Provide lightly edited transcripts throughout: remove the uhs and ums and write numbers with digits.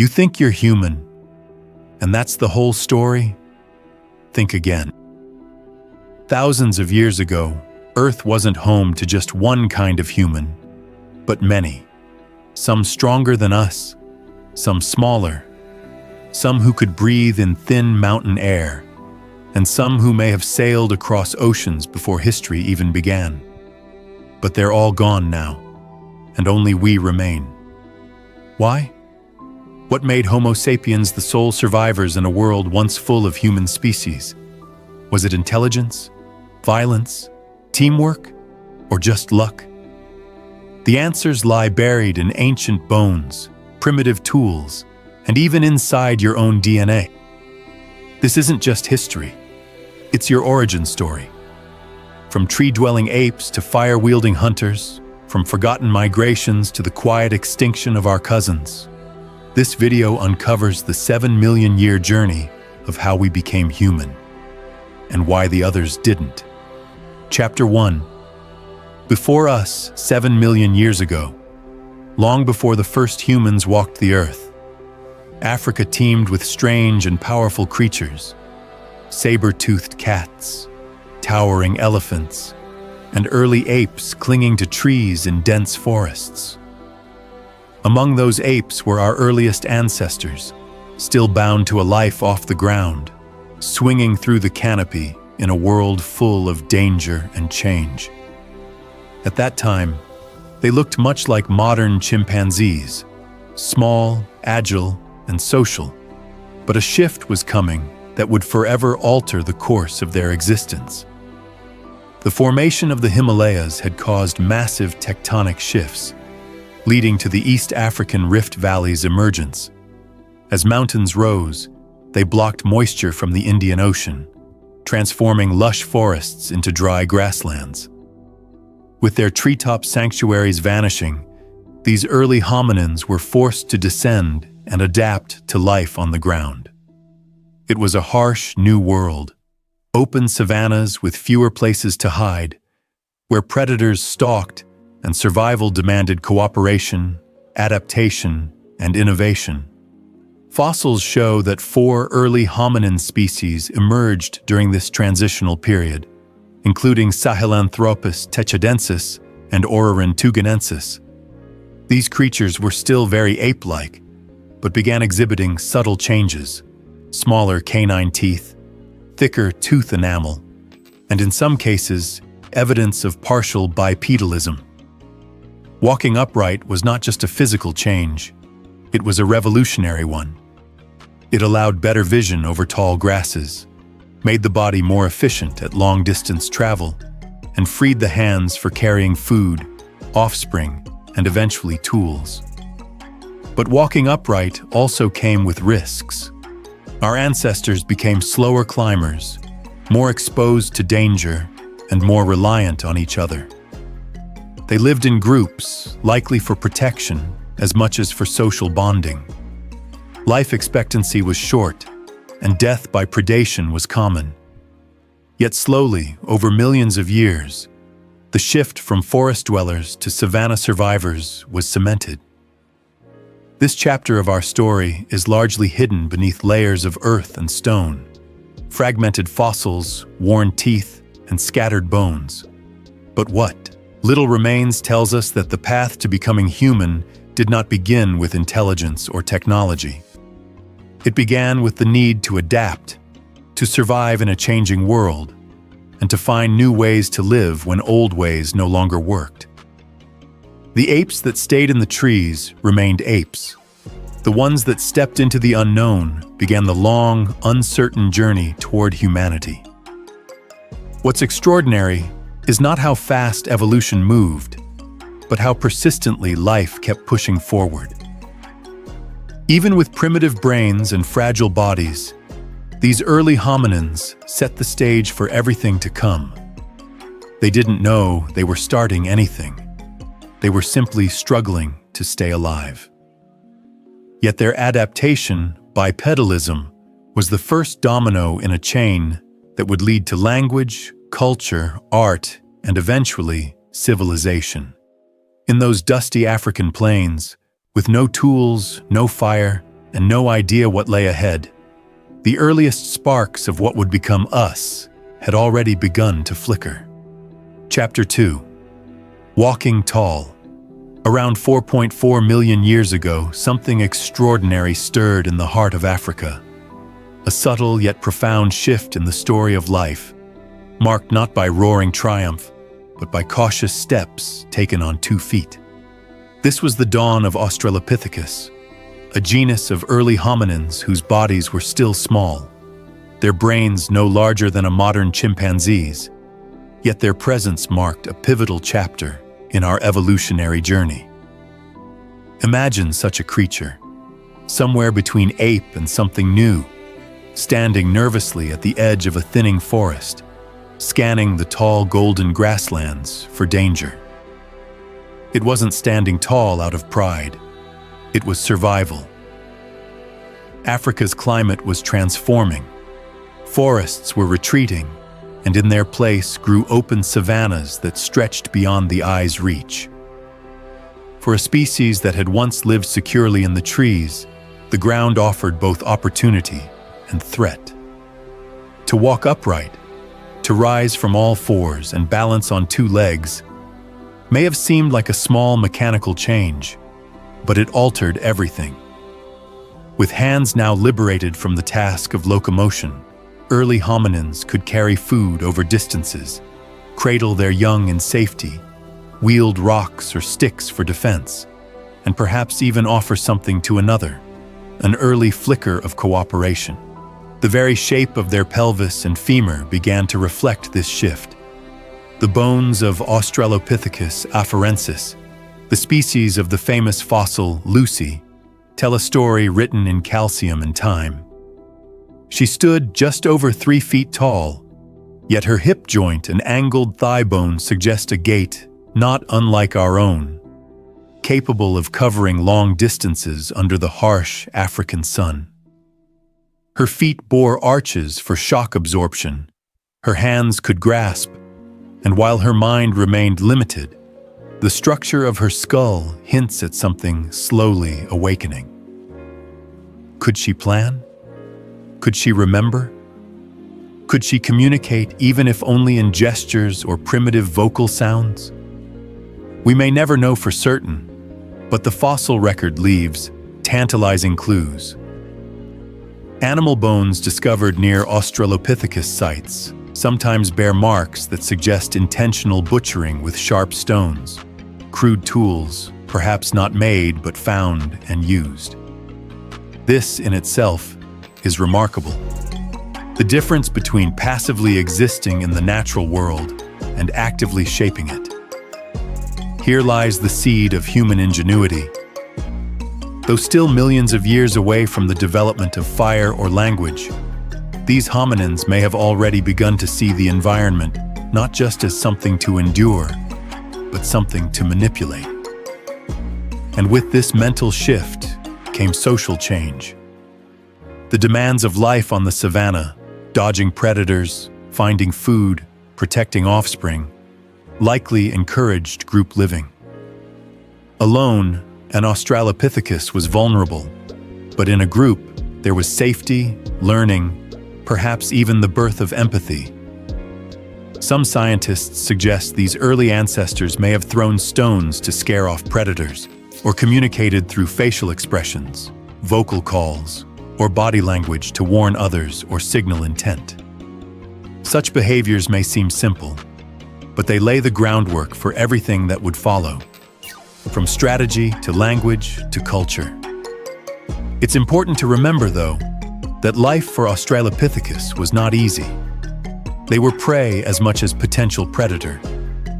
You think you're human, and that's the whole story? Think again. Thousands of years ago, Earth wasn't home to just one kind of human, but many. Some stronger than us, some smaller, some who could breathe in thin mountain air, and some who may have sailed across oceans before history even began. But they're all gone now, and only we remain. Why? What made Homo sapiens the sole survivors in a world once full of human species? Was it intelligence, violence, teamwork, or just luck? The answers lie buried in ancient bones, primitive tools, and even inside your own DNA. This isn't just history. It's your origin story. From tree-dwelling apes to fire-wielding hunters, from forgotten migrations to the quiet extinction of our cousins, this video uncovers the 7 million-year journey of how we became human and why the others didn't. Chapter 1. Before us, 7 million years ago, long before the first humans walked the earth, Africa teemed with strange and powerful creatures: saber-toothed cats, towering elephants, and early apes clinging to trees in dense forests. Among those apes were our earliest ancestors, still bound to a life off the ground, swinging through the canopy in a world full of danger and change. At that time, they looked much like modern chimpanzees, small, agile, and social. But a shift was coming that would forever alter the course of their existence. The formation of the Himalayas had caused massive tectonic shifts, leading to the East African Rift Valley's emergence. As mountains rose, they blocked moisture from the Indian Ocean, transforming lush forests into dry grasslands. With their treetop sanctuaries vanishing, these early hominins were forced to descend and adapt to life on the ground. It was a harsh new world, open savannas with fewer places to hide, where predators stalked and survival demanded cooperation, adaptation, and innovation. Fossils show that 4 early hominin species emerged during this transitional period, including Sahelanthropus techadensis and Ororhyntuganensis. These creatures were still very ape-like, but began exhibiting subtle changes: smaller canine teeth, thicker tooth enamel, and in some cases, evidence of partial bipedalism. Walking upright was not just a physical change, it was a revolutionary one. It allowed better vision over tall grasses, made the body more efficient at long-distance travel, and freed the hands for carrying food, offspring, and eventually tools. But walking upright also came with risks. Our ancestors became slower climbers, more exposed to danger, and more reliant on each other. They lived in groups, likely for protection as much as for social bonding. Life expectancy was short, and death by predation was common. Yet slowly, over millions of years, the shift from forest dwellers to savanna survivors was cemented. This chapter of our story is largely hidden beneath layers of earth and stone, fragmented fossils, worn teeth, and scattered bones. But what little remains tells us that the path to becoming human did not begin with intelligence or technology. It began with the need to adapt, to survive in a changing world, and to find new ways to live when old ways no longer worked. The apes that stayed in the trees remained apes. The ones that stepped into the unknown began the long, uncertain journey toward humanity. What's extraordinary is not how fast evolution moved, but how persistently life kept pushing forward. Even with primitive brains and fragile bodies, these early hominins set the stage for everything to come. They didn't know they were starting anything. They were simply struggling to stay alive. Yet their adaptation, bipedalism, was the first domino in a chain that would lead to language, culture, art, and eventually civilization. In those dusty African plains, with no tools, no fire, and no idea what lay ahead, the earliest sparks of what would become us had already begun to flicker. Chapter 2. Walking Tall. Around 4.4 million years ago, something extraordinary stirred in the heart of Africa. A subtle yet profound shift in the story of life, marked not by roaring triumph, but by cautious steps taken on 2 feet. This was the dawn of Australopithecus, a genus of early hominins whose bodies were still small, their brains no larger than a modern chimpanzee's, yet their presence marked a pivotal chapter in our evolutionary journey. Imagine such a creature, somewhere between ape and something new, standing nervously at the edge of a thinning forest, scanning the tall golden grasslands for danger. It wasn't standing tall out of pride. It was survival. Africa's climate was transforming. Forests were retreating, and in their place grew open savannas that stretched beyond the eye's reach. For a species that had once lived securely in the trees, the ground offered both opportunity and threat. To walk upright, to rise from all fours and balance on 2 legs, may have seemed like a small mechanical change, but it altered everything. With hands now liberated from the task of locomotion, early hominins could carry food over distances, cradle their young in safety, wield rocks or sticks for defense, and perhaps even offer something to another, an early flicker of cooperation. The very shape of their pelvis and femur began to reflect this shift. The bones of Australopithecus afarensis, the species of the famous fossil Lucy, tell a story written in calcium and time. She stood just over 3 feet tall, yet her hip joint and angled thigh bone suggest a gait not unlike our own, capable of covering long distances under the harsh African sun. Her feet bore arches for shock absorption, her hands could grasp, and while her mind remained limited, the structure of her skull hints at something slowly awakening. Could she plan? Could she remember? Could she communicate even if only in gestures or primitive vocal sounds? We may never know for certain, but the fossil record leaves tantalizing clues. Animal bones discovered near Australopithecus sites sometimes bear marks that suggest intentional butchering with sharp stones, crude tools, perhaps not made but found and used. This in itself is remarkable. The difference between passively existing in the natural world and actively shaping it. Here lies the seed of human ingenuity. Though still millions of years away from the development of fire or language, these hominins may have already begun to see the environment not just as something to endure, but something to manipulate. And with this mental shift came social change. The demands of life on the savanna, dodging predators, finding food, protecting offspring, likely encouraged group living. Alone, an Australopithecus was vulnerable, but in a group, there was safety, learning, perhaps even the birth of empathy. Some scientists suggest these early ancestors may have thrown stones to scare off predators, or communicated through facial expressions, vocal calls, or body language to warn others or signal intent. Such behaviors may seem simple, but they lay the groundwork for everything that would follow, from strategy to language to culture. It's important to remember, though, that life for Australopithecus was not easy. They were prey as much as potential predator,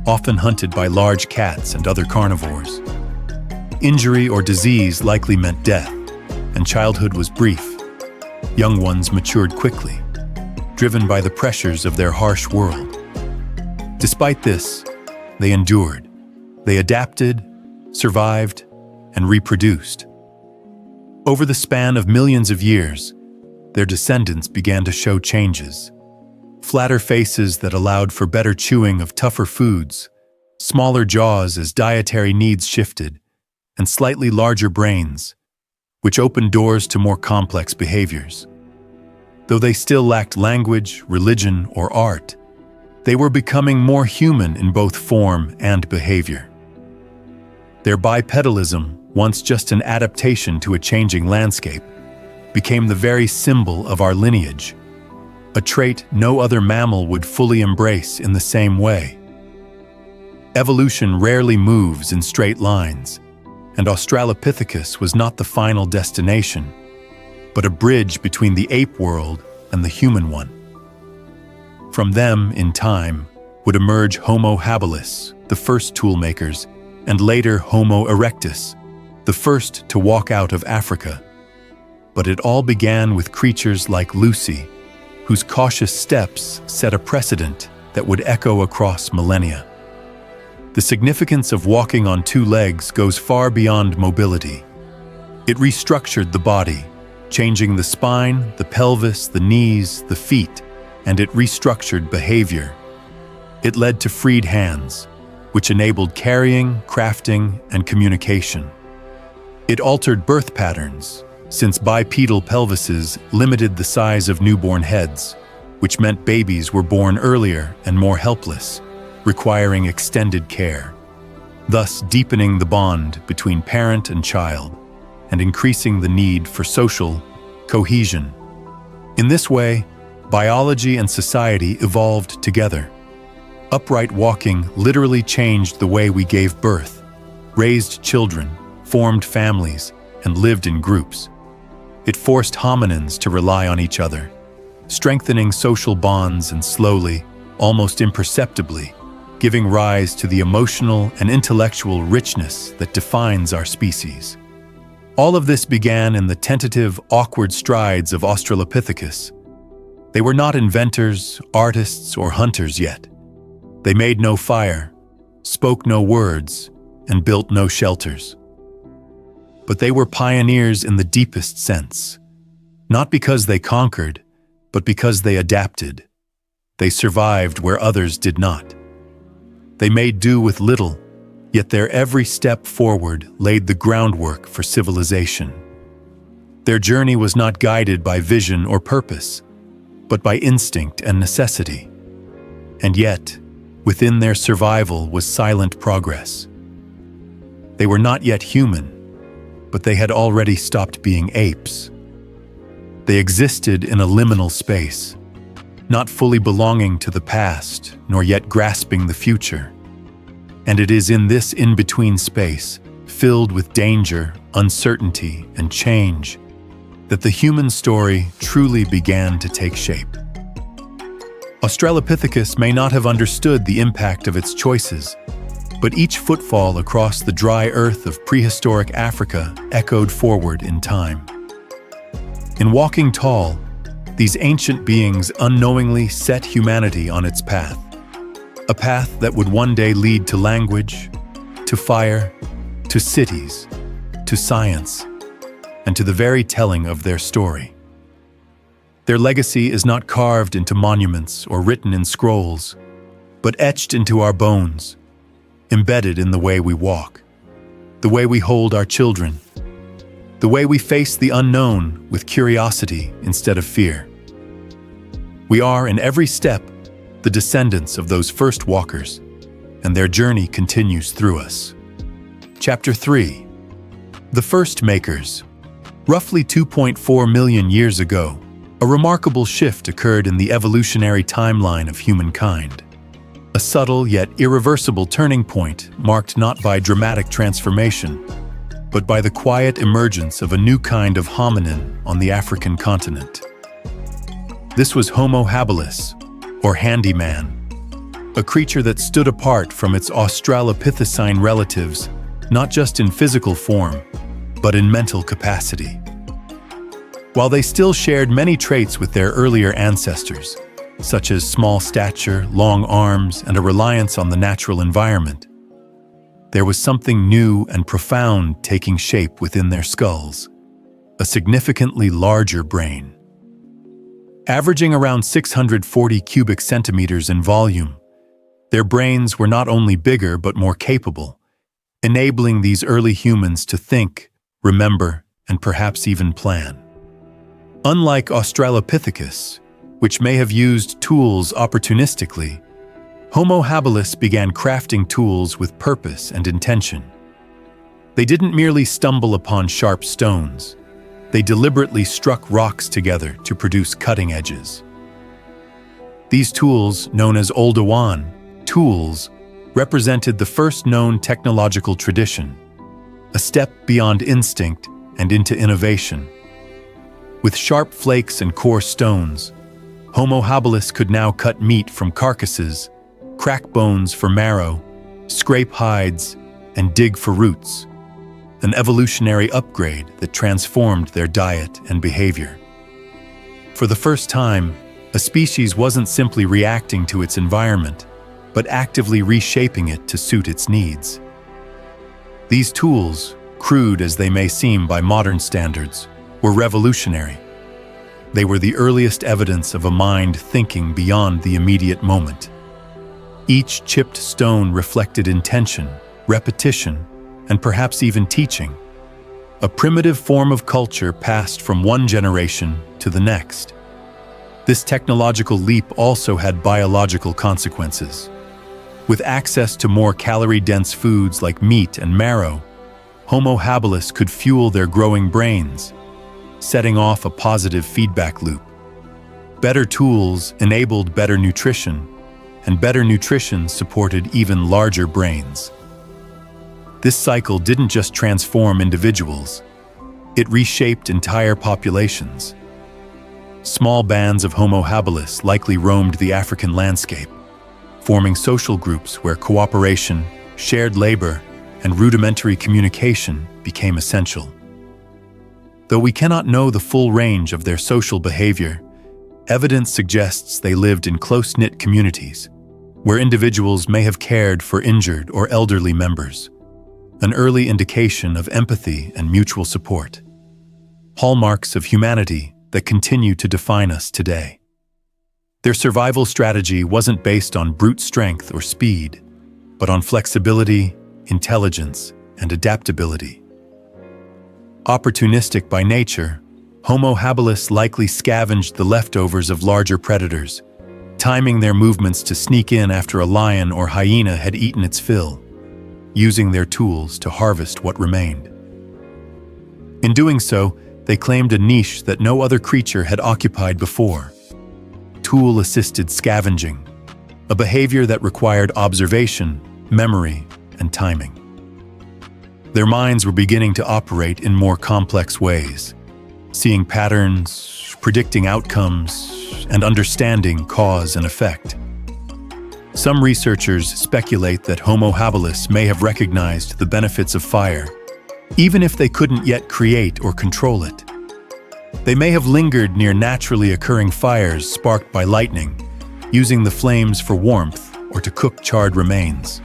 often hunted by large cats and other carnivores. Injury or disease likely meant death, and childhood was brief. Young ones matured quickly, driven by the pressures of their harsh world. Despite this, they endured. They adapted, survived, and reproduced. Over the span of millions of years, their descendants began to show changes. Flatter faces that allowed for better chewing of tougher foods, smaller jaws as dietary needs shifted, and slightly larger brains, which opened doors to more complex behaviors. Though they still lacked language, religion, or art, they were becoming more human in both form and behavior. Their bipedalism, once just an adaptation to a changing landscape, became the very symbol of our lineage, a trait no other mammal would fully embrace in the same way. Evolution rarely moves in straight lines, and Australopithecus was not the final destination, but a bridge between the ape world and the human one. From them, in time, would emerge Homo habilis, the first toolmakers, and later Homo erectus, the first to walk out of Africa. But it all began with creatures like Lucy, whose cautious steps set a precedent that would echo across millennia. The significance of walking on two legs goes far beyond mobility. It restructured the body, changing the spine, the pelvis, the knees, the feet, and it restructured behavior. It led to freed hands, which enabled carrying, crafting, and communication. It altered birth patterns, since bipedal pelvises limited the size of newborn heads, which meant babies were born earlier and more helpless, requiring extended care, thus deepening the bond between parent and child and increasing the need for social cohesion. In this way, biology and society evolved together. Upright walking literally changed the way we gave birth, raised children, formed families, and lived in groups. It forced hominins to rely on each other, strengthening social bonds and slowly, almost imperceptibly, giving rise to the emotional and intellectual richness that defines our species. All of this began in the tentative, awkward strides of Australopithecus. They were not inventors, artists, or hunters yet. They made no fire, spoke no words, and built no shelters. But they were pioneers in the deepest sense, not because they conquered, but because they adapted. They survived where others did not. They made do with little, yet their every step forward laid the groundwork for civilization. Their journey was not guided by vision or purpose, but by instinct and necessity. And yet, within their survival was silent progress. They were not yet human, but they had already stopped being apes. They existed in a liminal space, not fully belonging to the past, nor yet grasping the future. And it is in this in-between space, filled with danger, uncertainty, and change, that the human story truly began to take shape. Australopithecus may not have understood the impact of its choices, but each footfall across the dry earth of prehistoric Africa echoed forward in time. In walking tall, these ancient beings unknowingly set humanity on its path, a path that would one day lead to language, to fire, to cities, to science, and to the very telling of their story. Their legacy is not carved into monuments or written in scrolls, but etched into our bones, embedded in the way we walk, the way we hold our children, the way we face the unknown with curiosity instead of fear. We are, in every step, the descendants of those first walkers, and their journey continues through us. Chapter 3. The First Makers. Roughly 2.4 million years ago, a remarkable shift occurred in the evolutionary timeline of humankind. A subtle yet irreversible turning point marked not by dramatic transformation, but by the quiet emergence of a new kind of hominin on the African continent. This was Homo habilis, or handyman, a creature that stood apart from its Australopithecine relatives, not just in physical form, but in mental capacity. While they still shared many traits with their earlier ancestors, such as small stature, long arms, and a reliance on the natural environment, there was something new and profound taking shape within their skulls, a significantly larger brain. Averaging around 640 cubic centimeters in volume, their brains were not only bigger but more capable, enabling these early humans to think, remember, and perhaps even plan. Unlike Australopithecus, which may have used tools opportunistically, Homo habilis began crafting tools with purpose and intention. They didn't merely stumble upon sharp stones. They deliberately struck rocks together to produce cutting edges. These tools, known as Oldowan tools, represented the first known technological tradition, a step beyond instinct and into innovation. With sharp flakes and coarse stones, Homo habilis could now cut meat from carcasses, crack bones for marrow, scrape hides, and dig for roots, an evolutionary upgrade that transformed their diet and behavior. For the first time, a species wasn't simply reacting to its environment, but actively reshaping it to suit its needs. These tools, crude as they may seem by modern standards, were revolutionary. They were the earliest evidence of a mind thinking beyond the immediate moment. Each chipped stone reflected intention, repetition, and perhaps even teaching, a primitive form of culture passed from one generation to the next. This technological leap also had biological consequences. With access to more calorie-dense foods like meat and marrow, Homo habilis could fuel their growing brains, setting off a positive feedback loop. Better tools enabled better nutrition, and better nutrition supported even larger brains. This cycle didn't just transform individuals, it reshaped entire populations. Small bands of Homo habilis likely roamed the African landscape, forming social groups where cooperation, shared labor, and rudimentary communication became essential. Though we cannot know the full range of their social behavior, evidence suggests they lived in close-knit communities, where individuals may have cared for injured or elderly members, an early indication of empathy and mutual support, hallmarks of humanity that continue to define us today. Their survival strategy wasn't based on brute strength or speed, but on flexibility, intelligence, and adaptability. Opportunistic by nature, Homo habilis likely scavenged the leftovers of larger predators, timing their movements to sneak in after a lion or hyena had eaten its fill, using their tools to harvest what remained. In doing so, they claimed a niche that no other creature had occupied before: tool-assisted scavenging, a behavior that required observation, memory, and timing. Their minds were beginning to operate in more complex ways, seeing patterns, predicting outcomes, and understanding cause and effect. Some researchers speculate that Homo habilis may have recognized the benefits of fire, even if they couldn't yet create or control it. They may have lingered near naturally occurring fires sparked by lightning, using the flames for warmth or to cook charred remains.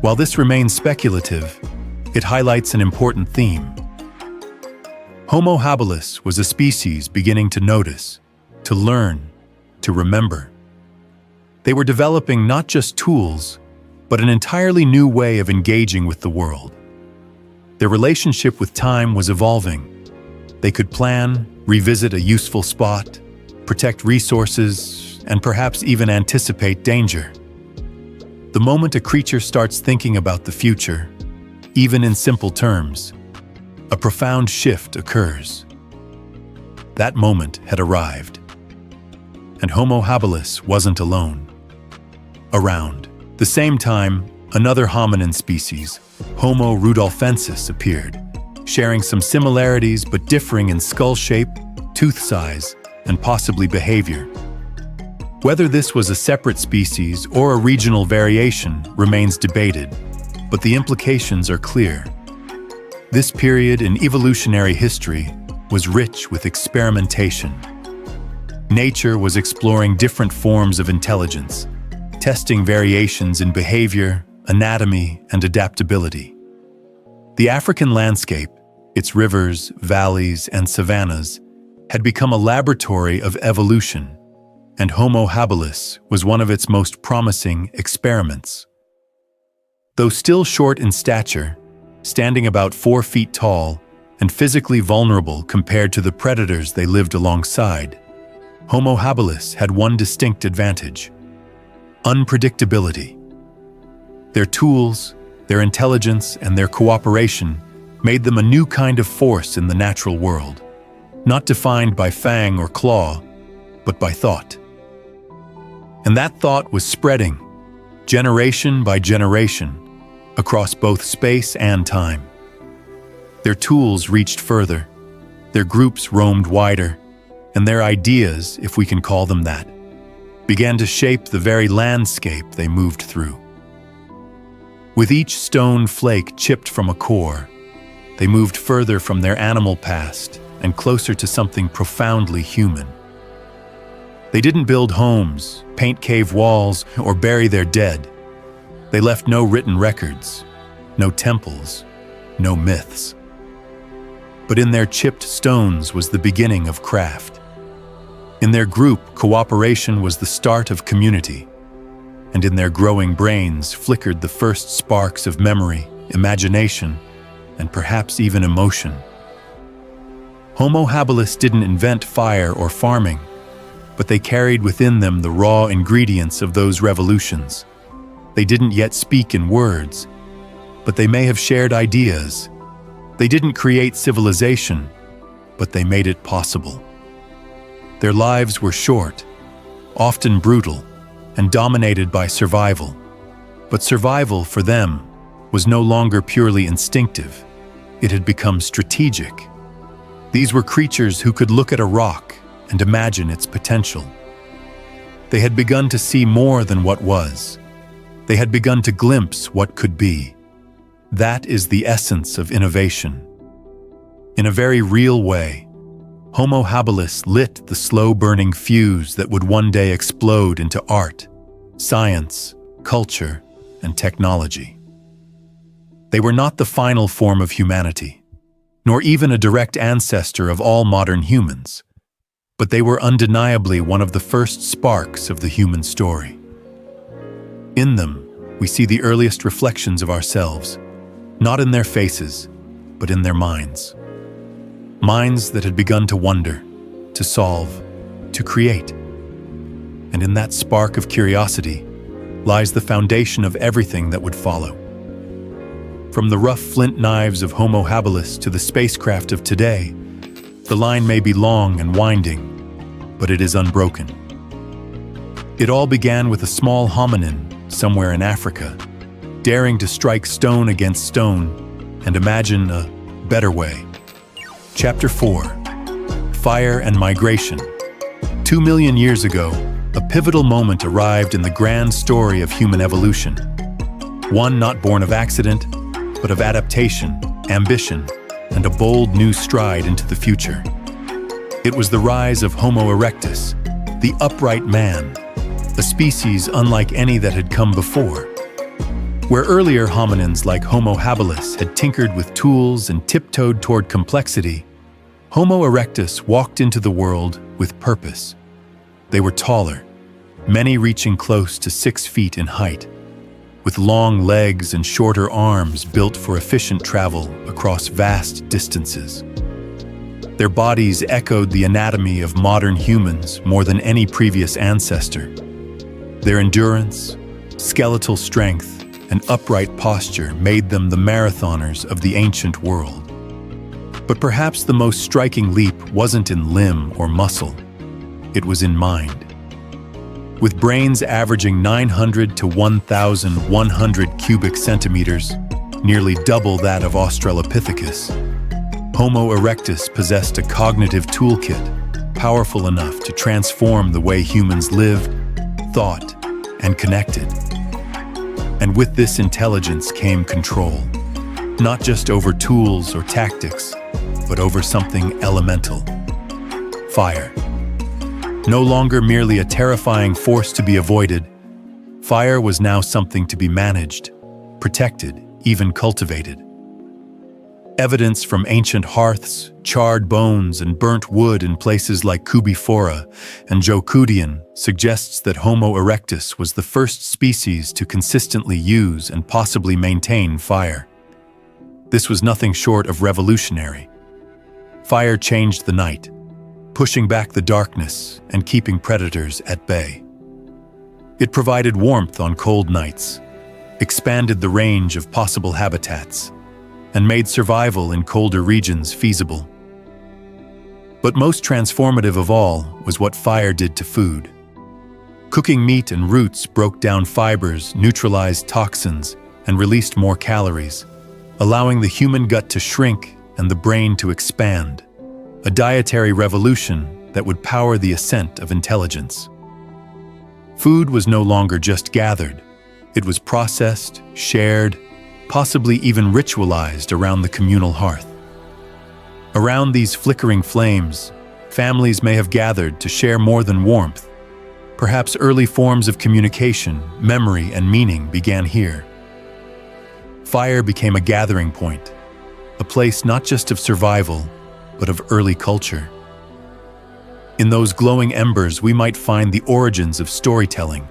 While this remains speculative, it highlights an important theme. Homo habilis was a species beginning to notice, to learn, to remember. They were developing not just tools, but an entirely new way of engaging with the world. Their relationship with time was evolving. They could plan, revisit a useful spot, protect resources, and perhaps even anticipate danger. The moment a creature starts thinking about the future, even in simple terms, a profound shift occurs. That moment had arrived. And Homo habilis wasn't alone. Around the same time, another hominin species, Homo rudolfensis, appeared, sharing some similarities but differing in skull shape, tooth size, and possibly behavior. Whether this was a separate species or a regional variation remains debated, but the implications are clear. This period in evolutionary history was rich with experimentation. Nature was exploring different forms of intelligence, testing variations in behavior, anatomy, and adaptability. The African landscape, its rivers, valleys, and savannas, had become a laboratory of evolution, and Homo habilis was one of its most promising experiments. Though still short in stature, standing about 4 feet tall and physically vulnerable compared to the predators they lived alongside. Homo habilis had one distinct advantage: unpredictability. Their tools, their intelligence, and their cooperation made them a new kind of force in the natural world, not defined by fang or claw, but by thought. And that thought was spreading, generation by generation, across both space and time. Their tools reached further, their groups roamed wider, and their ideas, if we can call them that, began to shape the very landscape they moved through. With each stone flake chipped from a core, they moved further from their animal past and closer to something profoundly human. They didn't build homes, paint cave walls, or bury their dead. They left no written records, no temples, no myths. But in their chipped stones was the beginning of craft. In their group, cooperation was the start of community, and in their growing brains flickered the first sparks of memory, imagination, and perhaps even emotion. Homo habilis didn't invent fire or farming, but they carried within them the raw ingredients of those revolutions. They didn't yet speak in words, but they may have shared ideas. They didn't create civilization, but they made it possible. Their lives were short, often brutal, and dominated by survival. But survival, for them, was no longer purely instinctive. It had become strategic. These were creatures who could look at a rock and imagine its potential. They had begun to see more than what was. They had begun to glimpse what could be. That is the essence of innovation. In a very real way, Homo habilis lit the slow-burning fuse that would one day explode into art, science, culture, and technology. They were not the final form of humanity, nor even a direct ancestor of all modern humans, but they were undeniably one of the first sparks of the human story. In them, we see the earliest reflections of ourselves, not in their faces, but in their minds. Minds that had begun to wonder, to solve, to create. And in that spark of curiosity lies the foundation of everything that would follow. From the rough flint knives of Homo habilis to the spacecraft of today, the line may be long and winding, but it is unbroken. It all began with a small hominin somewhere in Africa, daring to strike stone against stone and imagine a better way. Chapter 4: Fire and Migration. 2 million years ago, a pivotal moment arrived in the grand story of human evolution. One not born of accident, but of adaptation, ambition, and a bold new stride into the future. It was the rise of Homo erectus, the upright man, a species unlike any that had come before. Where earlier hominins like Homo habilis had tinkered with tools and tiptoed toward complexity, Homo erectus walked into the world with purpose. They were taller, many reaching close to 6 feet in height, with long legs and shorter arms built for efficient travel across vast distances. Their bodies echoed the anatomy of modern humans more than any previous ancestor. Their endurance, skeletal strength, and upright posture made them the marathoners of the ancient world. But perhaps the most striking leap wasn't in limb or muscle. It was in mind. With brains averaging 900 to 1,100 cubic centimeters, nearly double that of Australopithecus, Homo erectus possessed a cognitive toolkit powerful enough to transform the way humans lived, thought, and connected. And with this intelligence came control, not just over tools or tactics, but over something elemental: fire. No longer merely a terrifying force to be avoided, fire was now something to be managed, protected, even cultivated. Evidence from ancient hearths, charred bones, and burnt wood in places like Kubifora and Jokudian suggests that Homo erectus was the first species to consistently use and possibly maintain fire. This was nothing short of revolutionary, fire changed the night, pushing back the darkness and keeping predators at bay. It provided warmth on cold nights, expanded the range of possible habitats, and made survival in colder regions feasible. But most transformative of all was what fire did to food. Cooking meat and roots broke down fibers, neutralized toxins, and released more calories, allowing the human gut to shrink and the brain to expand, a dietary revolution that would power the ascent of intelligence. Food was no longer just gathered. It was processed, shared, possibly even ritualized around the communal hearth. Around these flickering flames, families may have gathered to share more than warmth. Perhaps early forms of communication, memory, and meaning began here. Fire became a gathering point, a place not just of survival, but of early culture. In those glowing embers, we might find the origins of storytelling,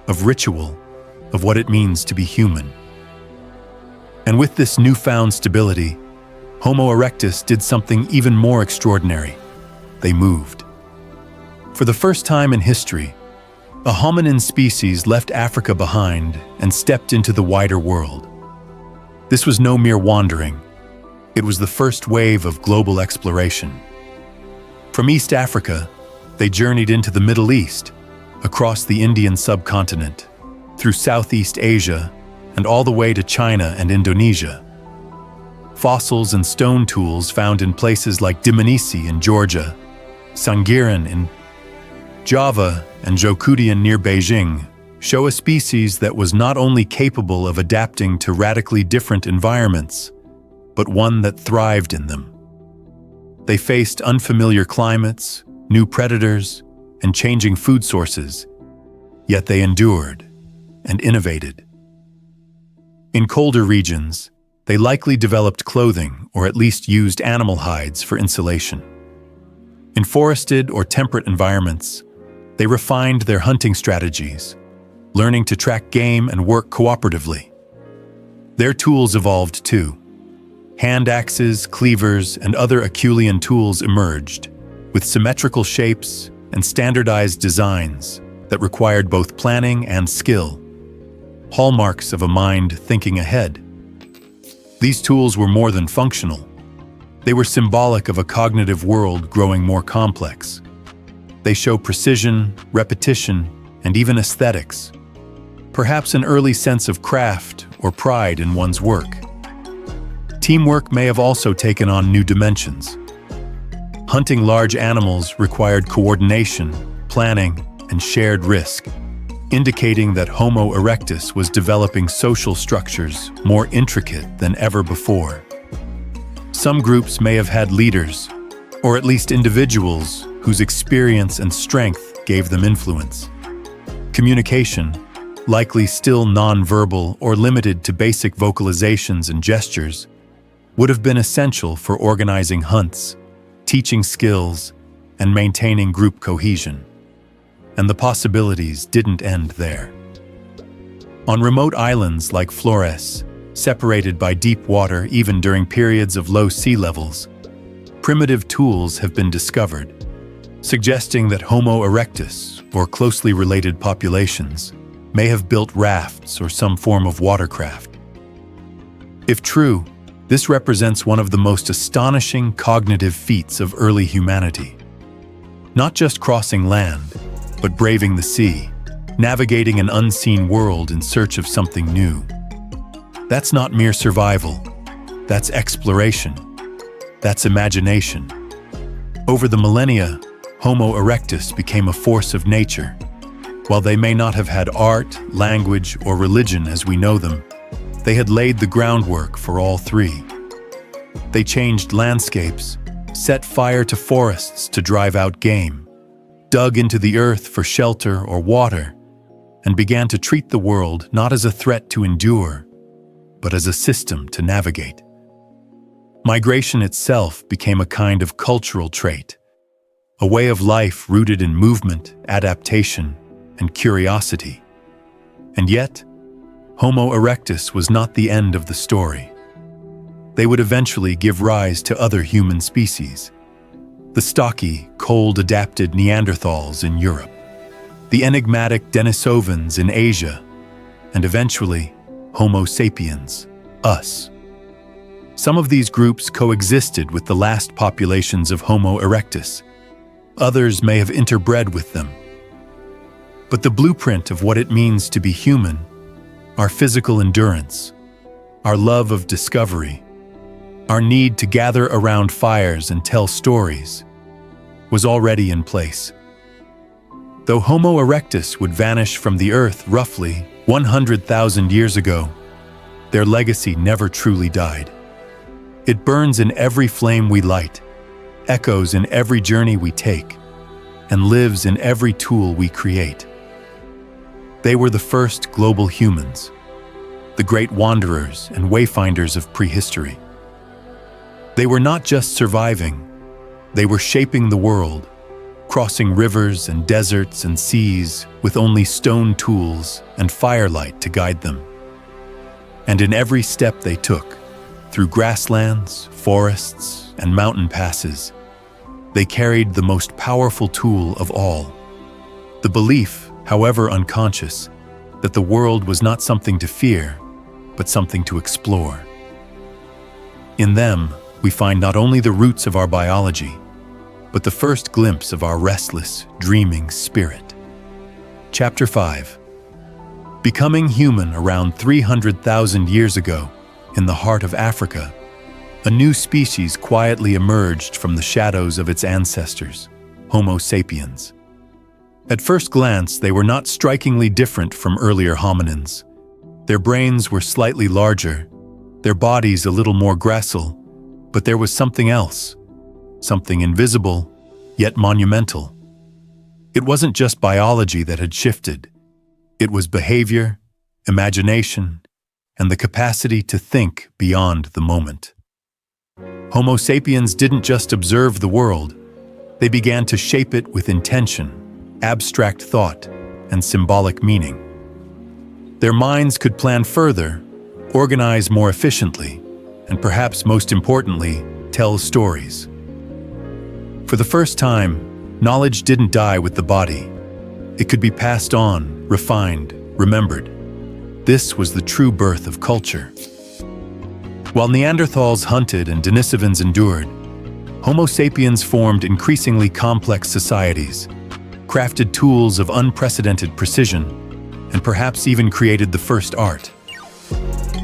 of ritual, of what it means to be human. And with this newfound stability, Homo erectus did something even more extraordinary. They moved. For the first time in history, a hominin species left Africa behind and stepped into the wider world. This was no mere wandering. It was the first wave of global exploration. From East Africa, they journeyed into the Middle East, across the Indian subcontinent, through Southeast Asia, and all the way to China and Indonesia. Fossils and stone tools found in places like Dmanisi in Georgia, Sangiran in Java, and Zhoukoudian near Beijing show a species that was not only capable of adapting to radically different environments, but one that thrived in them. They faced unfamiliar climates, new predators, and changing food sources, yet they endured and innovated. In colder regions, they likely developed clothing or at least used animal hides for insulation. In forested or temperate environments, they refined their hunting strategies, learning to track game and work cooperatively. Their tools evolved too. Hand axes, cleavers, and other Acheulean tools emerged, with symmetrical shapes and standardized designs that required both planning and skill, hallmarks of a mind thinking ahead. These tools were more than functional. They were symbolic of a cognitive world growing more complex. They show precision, repetition, and even aesthetics, perhaps an early sense of craft or pride in one's work. Teamwork may have also taken on new dimensions. Hunting large animals required coordination, planning, and shared risk, indicating that Homo erectus was developing social structures more intricate than ever before. Some groups may have had leaders, or at least individuals whose experience and strength gave them influence. Communication, likely still non-verbal or limited to basic vocalizations and gestures, would have been essential for organizing hunts, teaching skills, and maintaining group cohesion. And the possibilities didn't end there. On remote islands like Flores, separated by deep water even during periods of low sea levels, primitive tools have been discovered, suggesting that Homo erectus, or closely related populations, may have built rafts or some form of watercraft. If true, this represents one of the most astonishing cognitive feats of early humanity. Not just crossing land, but braving the sea, navigating an unseen world in search of something new. That's not mere survival. That's exploration. That's imagination. Over the millennia, Homo erectus became a force of nature. While they may not have had art, language, or religion as we know them, they had laid the groundwork for all three. They changed landscapes, set fire to forests to drive out game, dug into the earth for shelter or water, and began to treat the world not as a threat to endure, but as a system to navigate. Migration itself became a kind of cultural trait, a way of life rooted in movement, adaptation, and curiosity. And yet, Homo erectus was not the end of the story. They would eventually give rise to other human species, the stocky, cold-adapted Neanderthals in Europe, the enigmatic Denisovans in Asia, and eventually, Homo sapiens, us. Some of these groups coexisted with the last populations of Homo erectus. Others may have interbred with them. But the blueprint of what it means to be human, our physical endurance, our love of discovery, our need to gather around fires and tell stories, was already in place. Though Homo erectus would vanish from the earth roughly 100,000 years ago, their legacy never truly died. It burns in every flame we light, echoes in every journey we take, and lives in every tool we create. They were the first global humans, the great wanderers and wayfinders of prehistory. They were not just surviving, they were shaping the world, crossing rivers and deserts and seas with only stone tools and firelight to guide them. And in every step they took, through grasslands, forests, and mountain passes, they carried the most powerful tool of all, the belief, however unconscious, that the world was not something to fear, but something to explore. In them, we find not only the roots of our biology, but the first glimpse of our restless, dreaming spirit. Chapter 5. Becoming human around 300,000 years ago, in the heart of Africa, a new species quietly emerged from the shadows of its ancestors, Homo sapiens. At first glance, they were not strikingly different from earlier hominins. Their brains were slightly larger, their bodies a little more gracile, but there was something else, something invisible, yet monumental. It wasn't just biology that had shifted. It was behavior, imagination, and the capacity to think beyond the moment. Homo sapiens didn't just observe the world, they began to shape it with intention, abstract thought, and symbolic meaning. Their minds could plan further, organize more efficiently, and perhaps most importantly, tell stories. For the first time, knowledge didn't die with the body. It could be passed on, refined, remembered. This was the true birth of culture. While Neanderthals hunted and Denisovans endured, Homo sapiens formed increasingly complex societies, crafted tools of unprecedented precision, and perhaps even created the first art.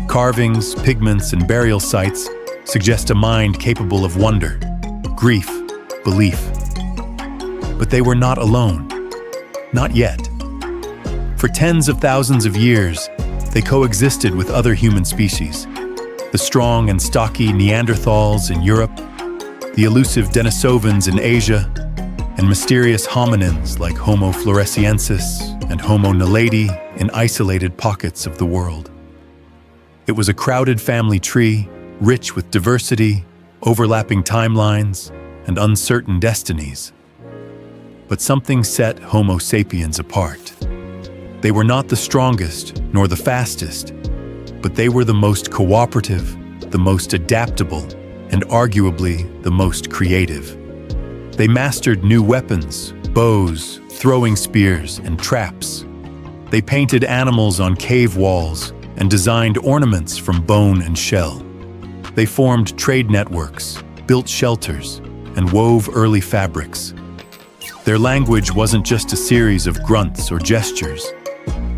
Carvings, pigments, and burial sites suggest a mind capable of wonder, grief, belief. But they were not alone. Not yet. For tens of thousands of years, they coexisted with other human species. The strong and stocky Neanderthals in Europe, the elusive Denisovans in Asia, and mysterious hominins like Homo floresiensis and Homo naledi in isolated pockets of the world. It was a crowded family tree, rich with diversity, overlapping timelines, and uncertain destinies. But something set Homo sapiens apart. They were not the strongest nor the fastest, but they were the most cooperative, the most adaptable, and arguably the most creative. They mastered new weapons, bows, throwing spears, and traps. They painted animals on cave walls and designed ornaments from bone and shell. They formed trade networks, built shelters, and wove early fabrics. Their language wasn't just a series of grunts or gestures.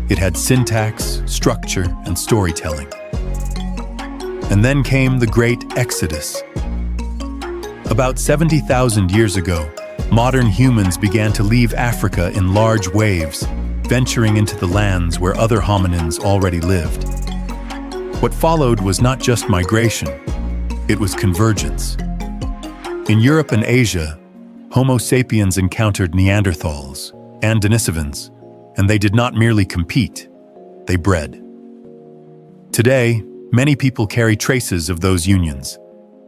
It had syntax, structure, and storytelling. And then came the Great Exodus. About 70,000 years ago, modern humans began to leave Africa in large waves, venturing into the lands where other hominins already lived. What followed was not just migration, it was convergence. In Europe and Asia, Homo sapiens encountered Neanderthals and Denisovans, and they did not merely compete, they bred. Today, many people carry traces of those unions: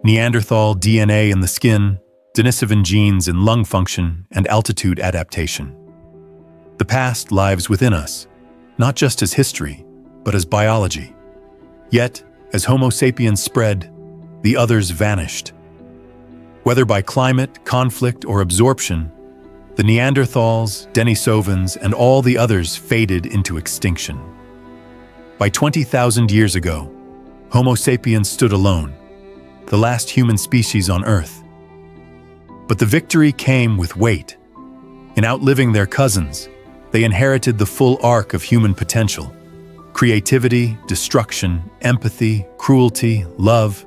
Neanderthal DNA in the skin, Denisovan genes in lung function and altitude adaptation. The past lives within us, not just as history, but as biology. Yet, as Homo sapiens spread, the others vanished. Whether by climate, conflict, or absorption, the Neanderthals, Denisovans, and all the others faded into extinction. By 20,000 years ago, Homo sapiens stood alone, the last human species on Earth. But the victory came with weight. In outliving their cousins, they inherited the full arc of human potential: creativity, destruction, empathy, cruelty, love.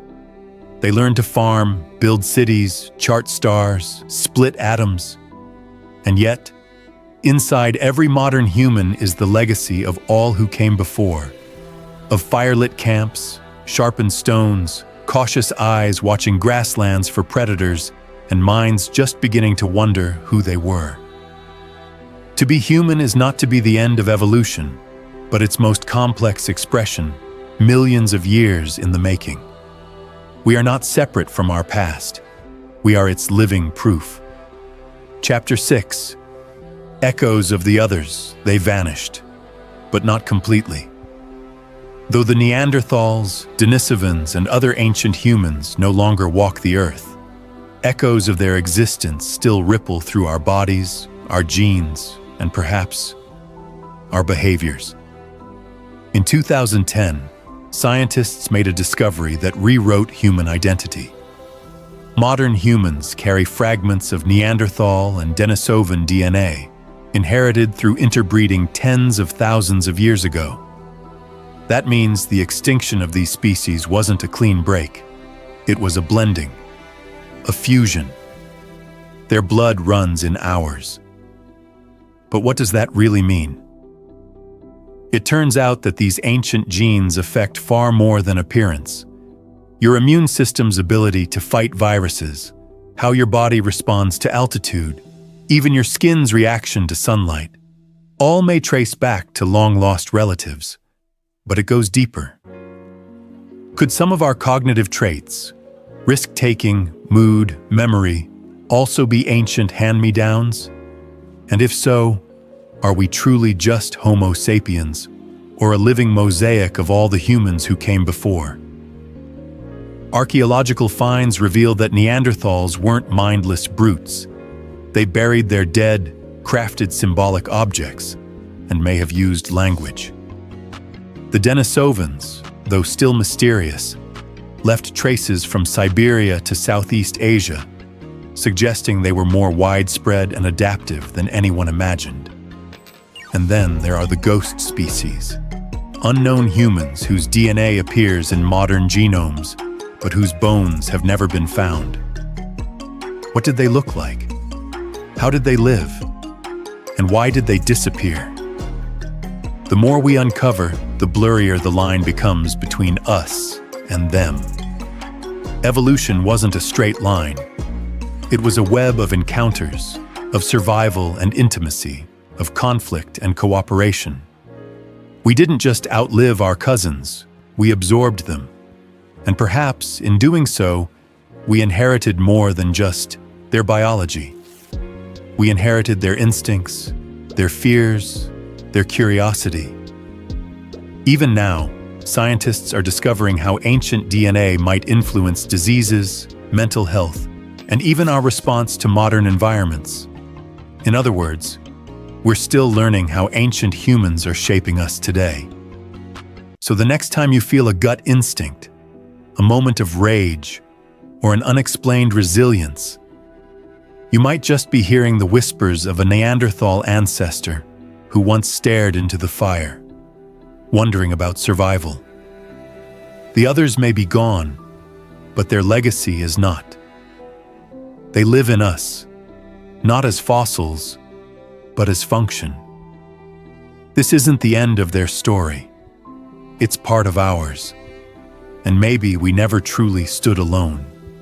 They learned to farm, build cities, chart stars, split atoms. And yet, inside every modern human is the legacy of all who came before, of firelit camps, sharpened stones, cautious eyes watching grasslands for predators, and minds just beginning to wonder who they were. To be human is not to be the end of evolution, but its most complex expression, millions of years in the making. We are not separate from our past. We are its living proof. Chapter 6. Echoes of the others, they vanished, but not completely. Though the Neanderthals, Denisovans, and other ancient humans no longer walk the earth, echoes of their existence still ripple through our bodies, our genes, and perhaps our behaviors. In 2010, scientists made a discovery that rewrote human identity. Modern humans carry fragments of Neanderthal and Denisovan DNA, inherited through interbreeding tens of thousands of years ago. That means the extinction of these species wasn't a clean break. It was a blending, a fusion. Their blood runs in ours. But what does that really mean? It turns out that these ancient genes affect far more than appearance. Your immune system's ability to fight viruses, how your body responds to altitude, even your skin's reaction to sunlight, all may trace back to long-lost relatives. But it goes deeper. Could some of our cognitive traits, risk-taking, mood, memory, also be ancient hand-me-downs? And if so, are we truly just Homo sapiens, or a living mosaic of all the humans who came before? Archaeological finds reveal that Neanderthals weren't mindless brutes. They buried their dead, crafted symbolic objects, and may have used language. The Denisovans, though still mysterious, left traces from Siberia to Southeast Asia, suggesting they were more widespread and adaptive than anyone imagined. And then there are the ghost species, unknown humans whose DNA appears in modern genomes, but whose bones have never been found. What did they look like? How did they live? And why did they disappear? The more we uncover, the blurrier the line becomes between us and them. Evolution wasn't a straight line. It was a web of encounters, of survival and intimacy, of conflict and cooperation. We didn't just outlive our cousins, we absorbed them. And perhaps, in doing so, we inherited more than just their biology. We inherited their instincts, their fears, their curiosity. Even now, scientists are discovering how ancient DNA might influence diseases, mental health, and even our response to modern environments. In other words, we're still learning how ancient humans are shaping us today. So the next time you feel a gut instinct, a moment of rage, or an unexplained resilience, you might just be hearing the whispers of a Neanderthal ancestor who once stared into the fire, wondering about survival. The others may be gone, but their legacy is not. They live in us, not as fossils, but as function. This isn't the end of their story. It's part of ours. And maybe we never truly stood alone.